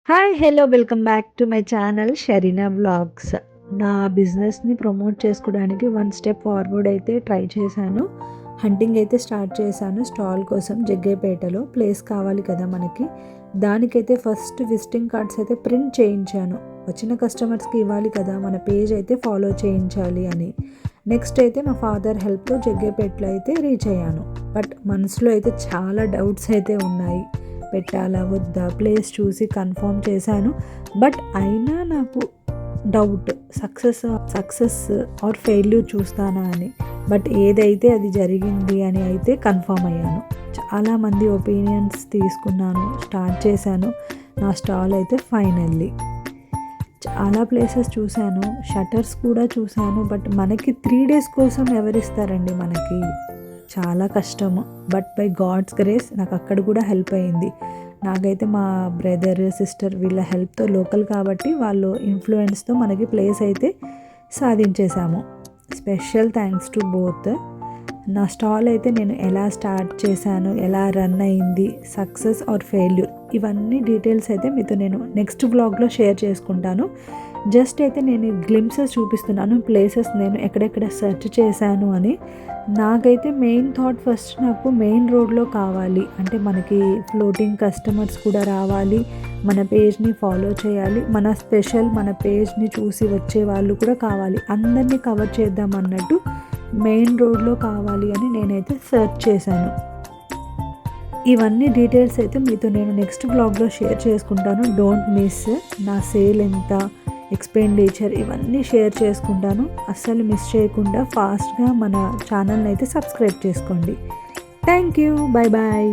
Hi! Hello! Welcome back to my channel Sharina vlogs. నా బిజినెస్‌ని promote చేసుకోవడానికి వన్ స్టెప్ ఫార్వర్డ్ అయితే ట్రై చేశాను. హంటింగ్ అయితే స్టార్ట్ చేశాను స్టాల్ కోసం జగ్గయ్యపేటలో. ప్లేస్ కావాలి కదా మనకి. దానికైతే ఫస్ట్ విజిటింగ్ కార్డ్స్ అయితే ప్రింట్ చేయించాను. వచ్చిన కస్టమర్స్‌కి ఇవ్వాలి కదా, మన పేజ్ అయితే ఫాలో చేయించాలి అని. నెక్స్ట్ అయితే మా ఫాదర్ హెల్ప్‌తో జగ్గయ్యపేటలో అయితే రీచ్ అయ్యాను. బట్ మనసులో అయితే చాలా డౌట్స్ అయితే ఉన్నాయి. పెట్టాలా వద్దా, ప్లేస్ చూసి కన్ఫర్మ్ చేశాను. బట్ అయినా నాకు డౌట్, సక్సెస్ ఆర్ ఫెయిల్యూర్ చూస్తానా అని. బట్ ఏదైతే అది జరిగింది అని అయితే కన్ఫర్మ్ అయ్యాను. చాలామంది ఒపీనియన్స్ తీసుకున్నాను, స్టార్ట్ చేశాను నా స్టాల్ అయితే. ఫైనల్లీ చాలా ప్లేసెస్ చూశాను, షట్టర్స్ కూడా చూశాను. బట్ మనకి 3 days కోసం ఎవరిస్తారండి మనకి. చాలా కష్టము. బట్ బై గాడ్స్ గ్రేస్ నాకు అక్కడ కూడా హెల్ప్ అయింది. నాకైతే మా బ్రదర్, సిస్టర్ వీళ్ళ హెల్ప్తో, లోకల్ కాబట్టి వాళ్ళు ఇన్ఫ్లుయెన్స్తో మనకి ప్లేస్ అయితే సాధించేశాము. Special thanks to both. నా స్టాల్ అయితే నేను ఎలా స్టార్ట్ చేశాను, ఎలా రన్ అయింది, సక్సెస్ ఆర్ ఫెయిల్యూర్, ఇవన్నీ డీటెయిల్స్ అయితే మీతో నేను నెక్స్ట్ బ్లాగ్లో షేర్ చేసుకుంటాను. జస్ట్ అయితే నేను గ్లిమ్సెస్ చూపిస్తున్నాను, ప్లేసెస్ నేను ఎక్కడెక్కడ సెర్చ్ చేశాను అని. నాకైతే మెయిన్ థాట్ ఫస్ట్ నాకు మెయిన్ రోడ్లో కావాలి. అంటే మనకి ఫ్లోటింగ్ కస్టమర్స్ కూడా రావాలి, మన పేజ్ని ఫాలో చేయాలి, మన పేజ్ని చూసి వచ్చే వాళ్ళు కూడా కావాలి, అందరినీ కవర్ చేద్దాం అన్నట్టు మెయిన్ రోడ్లో కావాలి అని నేనైతే సెర్చ్ చేశాను. ఇవన్నీ డీటెయిల్స్ అయితే మీతో నేను నెక్స్ట్ బ్లాగ్లో షేర్ చేసుకుంటాను. Don't miss. నా సేల్ ఎంత, ఎక్స్పెండిచర్, ఇవన్నీ షేర్ చేసుకుంటాను. అస్సలు మిస్ చేయకుండా ఫాస్ట్గా మన ఛానల్ని అయితే సబ్స్క్రైబ్ చేసుకోండి. Thank you. Bye bye.